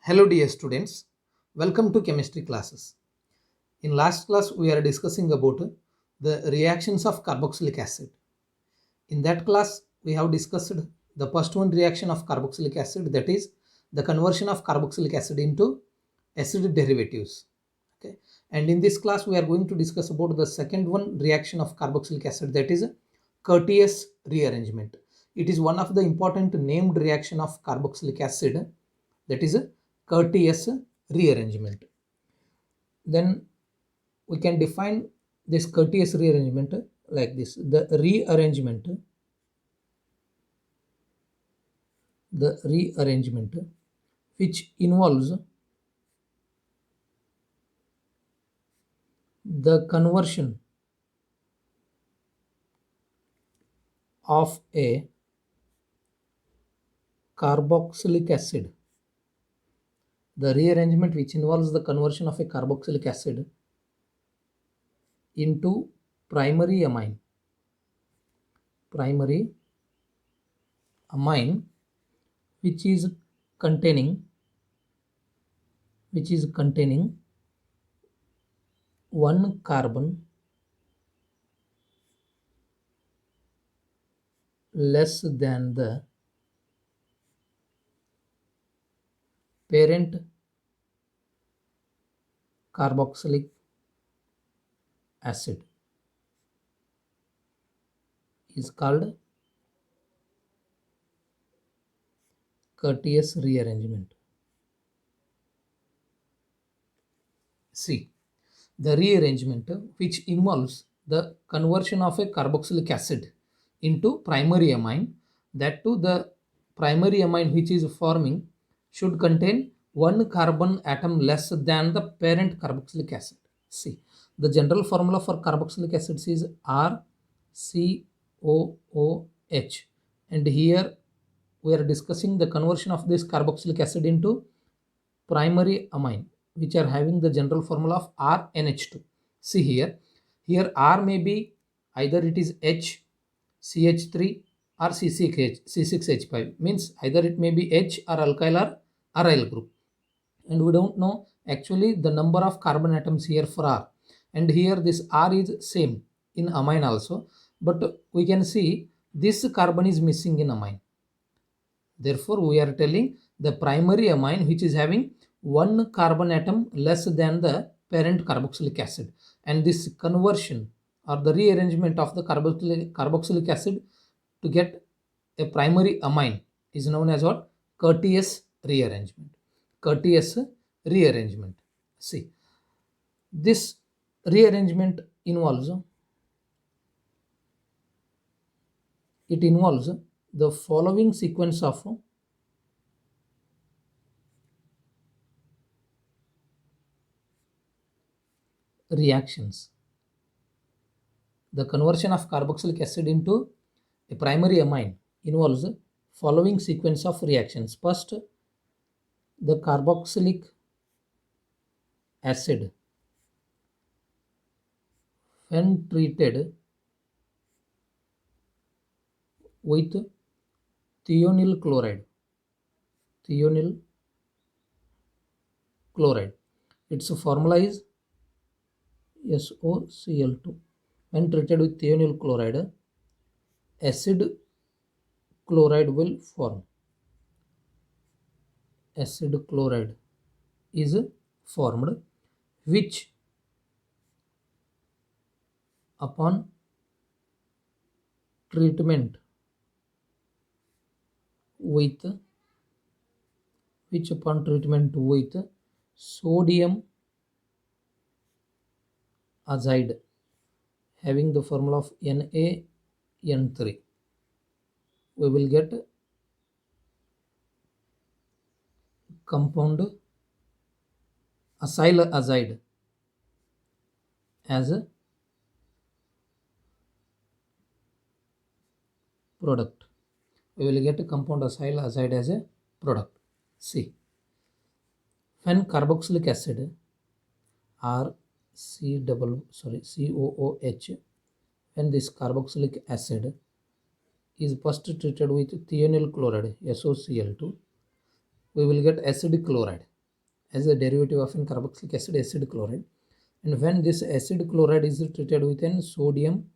Hello dear students, welcome to chemistry classes. In last class we are discussing about the reactions of carboxylic acid. In that class we have discussed the first one reaction of carboxylic acid, that is the conversion of carboxylic acid into acid derivatives. Okay, and in this class we are going to discuss about the second one reaction of carboxylic acid, that is Curtius rearrangement. It is one of the important named reaction of carboxylic acid, that is Curtius rearrangement. Then we can define this Curtius rearrangement like this: the rearrangement which involves the conversion of a carboxylic acid, the rearrangement which involves the conversion of a carboxylic acid into primary amine which is containing one carbon less than the parent carboxylic acid is called Curtius rearrangement. See, the rearrangement which involves the conversion of a carboxylic acid into primary amine, that too the primary amine which is forming should contain one carbon atom less than the parent carboxylic acid. See, the general formula for carboxylic acids is RCOOH, and here we are discussing the conversion of this carboxylic acid into primary amine, which are having the general formula of RNH2. See here R may be either it is H, CH3 or C6H5, means either it may be H or alkyl or aryl group, and we don't know actually the number of carbon atoms here for R, and here this R is same in amine also, but we can see this carbon is missing in amine. Therefore we are telling the primary amine which is having one carbon atom less than the parent carboxylic acid, and this conversion or the rearrangement of the carboxylic acid to get a primary amine is known as what? Curtius rearrangement. See, this rearrangement involves the following sequence of reactions. The conversion of carboxylic acid into a primary amine involves the following sequence of reactions. First, the carboxylic acid, when treated with thionyl chloride, its formula is SOCl2. When treated with thionyl chloride, acid chloride will form. Acid chloride is formed, which upon treatment with sodium azide having the formula of NaN3, we will get compound acyl azide as a product. We will get a compound acyl azide as a product. See, when carboxylic acid COOH, when this carboxylic acid is first treated with thionyl chloride SOCl2, we will get acid chloride. as a derivative of an carboxylic acid, acid chloride. And when this acid chloride is treated with an sodium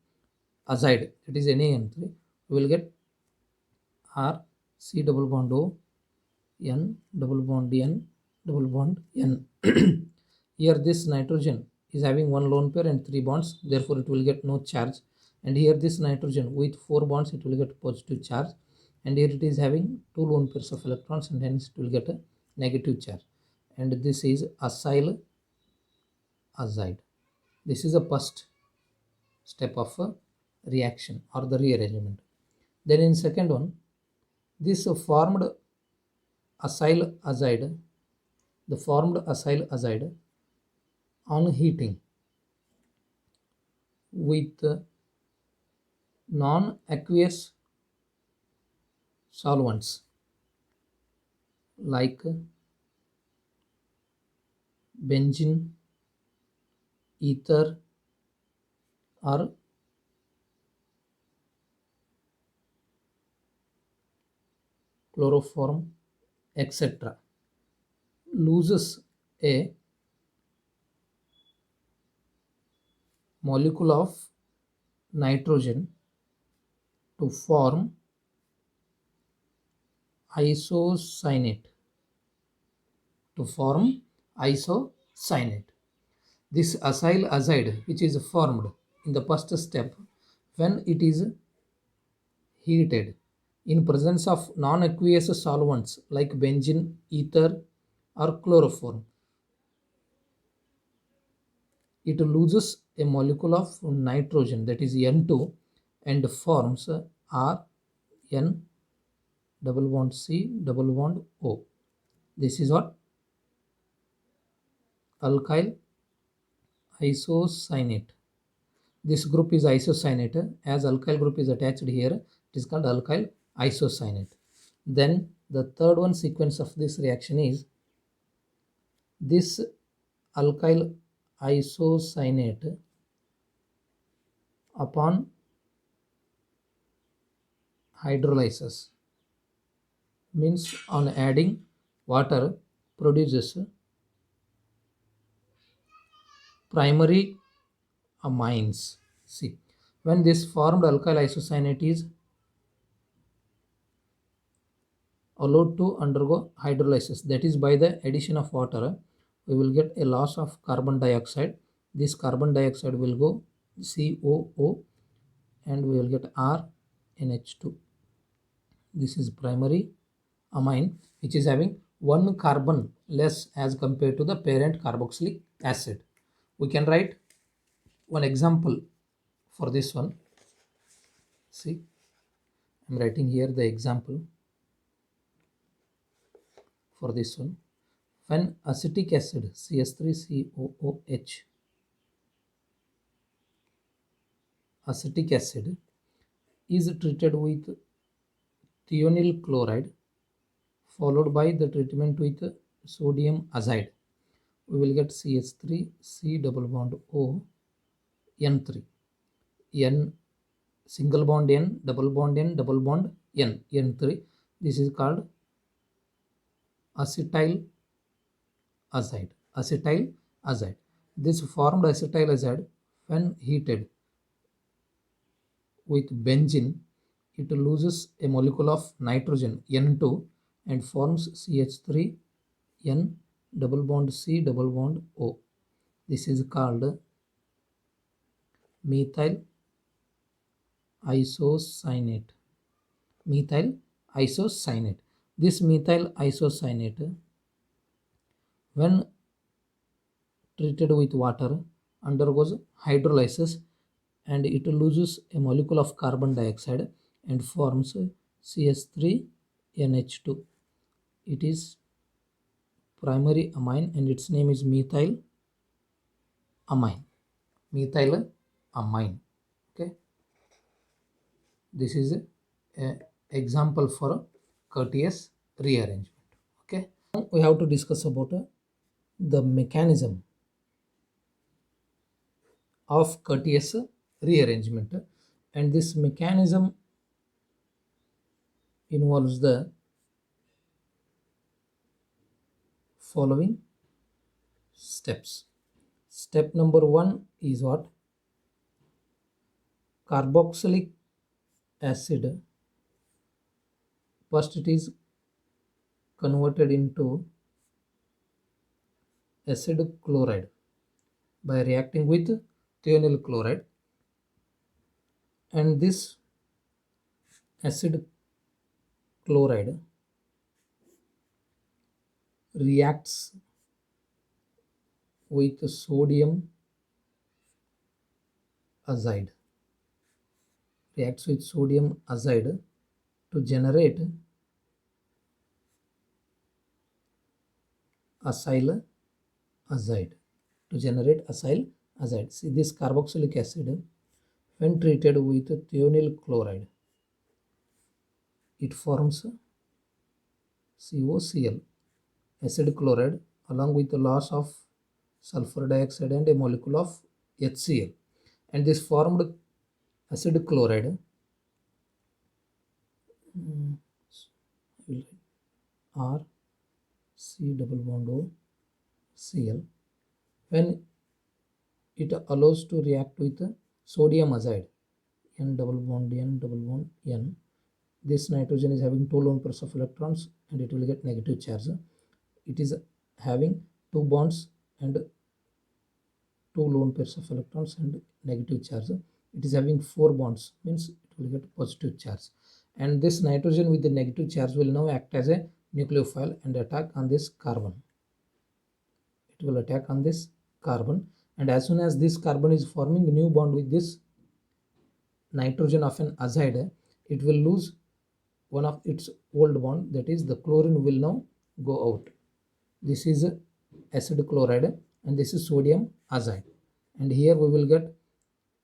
azide, that is NaN3, we will get R C double bond O N double bond N double bond N. Here this nitrogen is having one lone pair and 3 bonds, therefore it will get no charge. And here this nitrogen with 4 bonds, it will get positive charge. And here it is having 2 lone pairs of electrons, and hence it will get a negative charge. And this is acyl azide. This is the first step of a reaction or the rearrangement. Then in second one, this formed acyl azide, the formed acyl azide on heating with non-aqueous solvents like benzene, ether, or chloroform, etc., loses a molecule of nitrogen to form isocyanate. This acyl azide, which is formed in the first step, when it is heated in presence of non-aqueous solvents like benzene, ether, or chloroform, it loses a molecule of nitrogen, that is N2, and forms R N double bond C double bond O. This is what? Alkyl isocyanate. This group is isocyanate. As alkyl group is attached here, it is called alkyl isocyanate. Then the third one sequence of this reaction is this alkyl isocyanate upon hydrolysis, means on adding water, produces primary amines. See, when this formed alkyl isocyanate is allowed to undergo hydrolysis, that is by the addition of water, we will get a loss of carbon dioxide. This carbon dioxide will go COO, and we will get RNH2. This is primary amine, which is having one carbon less as compared to the parent carboxylic acid. We can write one example for this one. See, I'm writing here the example for this one. When acetic acid CH3COOH, acetic acid is treated with thionyl chloride followed by the treatment with sodium azide, we will get CH3 C double bond O N3, N single bond N double bond N double bond N, N3. This is called acetyl azide. This formed acetyl azide, when heated with benzene, it loses a molecule of nitrogen N2 and forms CH3 N double bond C double bond O. This is called methyl isocyanate. This methyl isocyanate, when treated with water, undergoes hydrolysis and it loses a molecule of carbon dioxide and forms CH3NH2. It is primary amine and its name is methyl amine. Okay, this is an example for Curtius rearrangement. Okay, now we have to discuss about the mechanism of Curtius rearrangement, and this mechanism involves the following. steps. Step number 1 is what? Carboxylic acid. First it is converted into acid chloride by reacting with thionyl chloride, and this acid chloride reacts with sodium azide to generate acyl azide. See, this carboxylic acid, when treated with thionyl chloride, it forms COCl, acid chloride, along with the loss of sulfur dioxide and a molecule of HCl. And this formed acid chloride R C double bond O Cl, when it allows to react with sodium azide, N double bond N, this nitrogen is having 2 lone pairs of electrons and it will get negative charge. It is having 2 bonds and 2 lone pairs of electrons and negative charge. It is having 4 bonds, means it will get positive charge. And this nitrogen with the negative charge will now act as a nucleophile and attack on this carbon. It will attack on this carbon, and as soon as this carbon is forming a new bond with this nitrogen of an azide, it will lose one of its old bond, that is the chlorine will now go out. This is acid chloride and this is sodium azide, and here we will get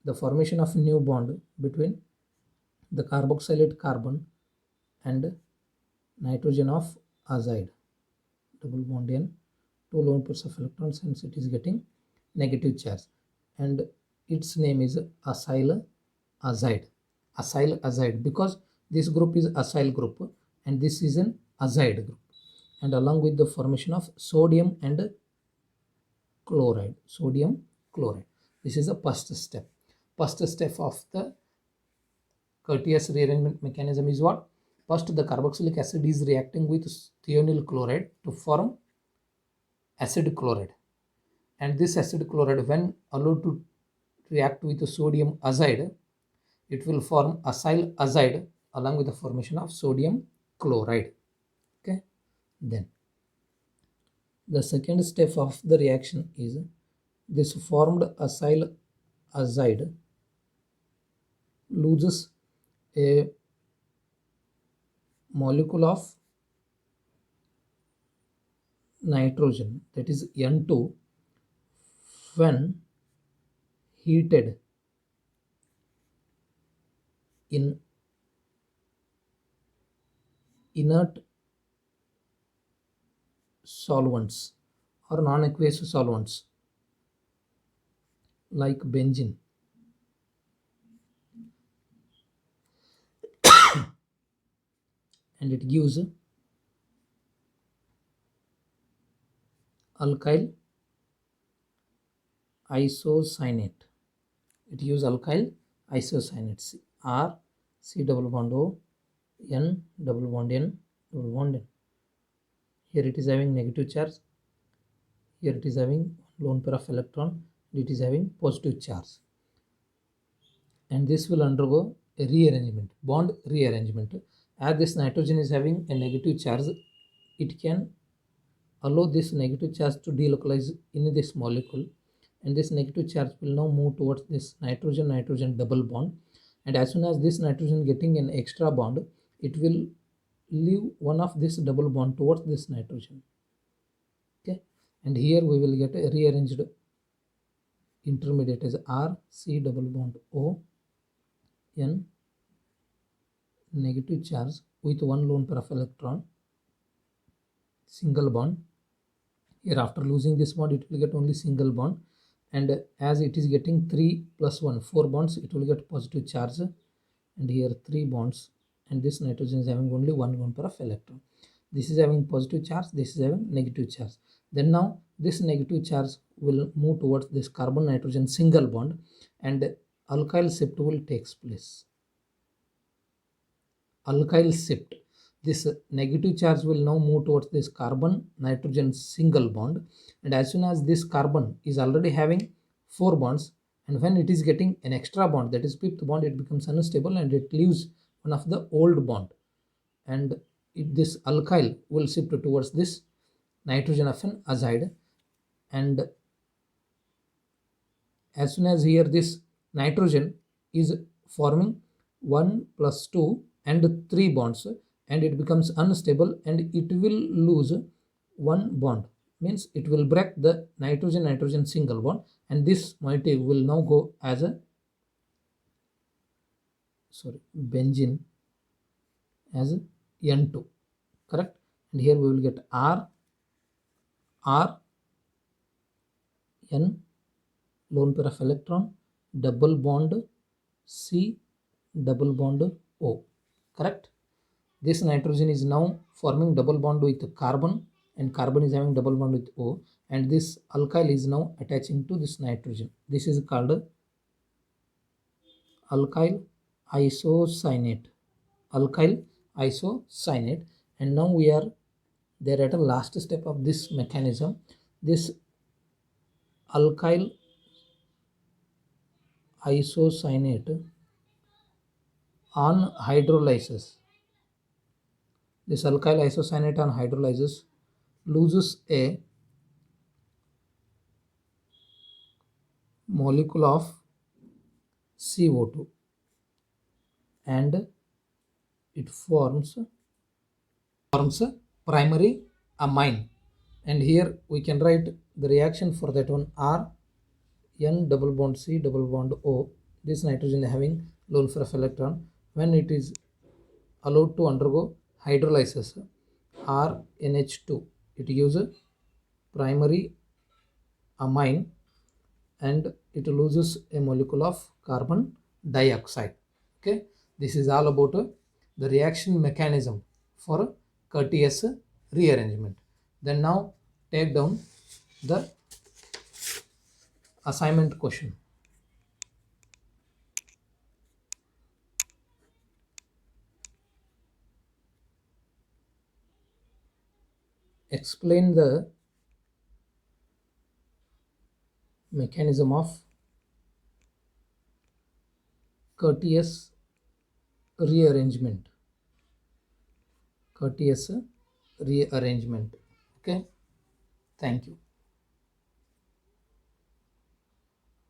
the formation of new bond between the carboxylate carbon and nitrogen of azide, double bond N, 2 lone pairs of electrons, hence it is getting negative charge, and its name is acyl azide, because this group is acyl group and this is an azide group, and along with the formation of sodium and chloride. This is the first step. First step of the Curtius rearrangement mechanism is what? First, the carboxylic acid is reacting with thionyl chloride to form acid chloride, and this acid chloride, when allowed to react with sodium azide, it will form acyl azide along with the formation of sodium chloride. Okay, then the second step of the reaction is this formed acyl azide loses a molecule of nitrogen, that is N2, when heated in inert solvents or non-aqueous solvents like benzene. And it gives alkyl isocyanate. It gives alkyl isocyanate, R C double bond O N double bond N double bond N. Here it is having negative charge, here it is having lone pair of electron, it is having positive charge, and this will undergo a rearrangement, bond rearrangement. As this nitrogen is having a negative charge, it can allow this negative charge to delocalize in this molecule, and this negative charge will now move towards this nitrogen double bond, and as soon as this nitrogen getting an extra bond, it will leave one of this double bond towards this nitrogen. Okay, and here we will get a rearranged intermediate as R C double bond O N, negative charge with 1 lone pair of electron, single bond. Here after losing this bond, it will get only single bond, and as it is getting 3 plus 1, 4 bonds, it will get positive charge, and here 3 bonds, and this nitrogen is having only 1 lone pair of electron. This is having positive charge, this is having negative charge. Then now this negative charge will move towards this carbon nitrogen single bond and alkyl shift will takes place. Alkyl shift, this negative charge will now move towards this carbon nitrogen single bond, and as soon as this carbon is already having 4 bonds, and when it is getting an extra bond, that is fifth bond, it becomes unstable and it leaves one of the old bond, and this alkyl will shift towards this nitrogen of an azide, and as soon as here this nitrogen is forming 1 plus 2 and 3 bonds, and it becomes unstable and it will lose one bond, means it will break the nitrogen nitrogen single bond, and this moiety will now go as a benzene as N2, correct, and here we will get R N, lone pair of electron, double bond C, double bond O, correct. This nitrogen is now forming double bond with carbon, and carbon is having double bond with O, and this alkyl is now attaching to this nitrogen. This is called alkyl isocyanate. Alkyl isocyanate. And now we are there at a last step of this mechanism. This alkyl isocyanate on hydrolysis, this alkyl isocyanate on hydrolysis loses a molecule of CO2 and it forms primary amine, and here we can write the reaction for that one. R N double bond C double bond O, this nitrogen having lone pair of electron, when it is allowed to undergo hydrolysis RNH2, it gives a primary amine and it loses a molecule of carbon dioxide. Okay, this is all about the reaction mechanism for Curtius rearrangement. Then now take down the assignment question. Explain the mechanism of Curtius rearrangement. Curtius rearrangement. Okay, thank you.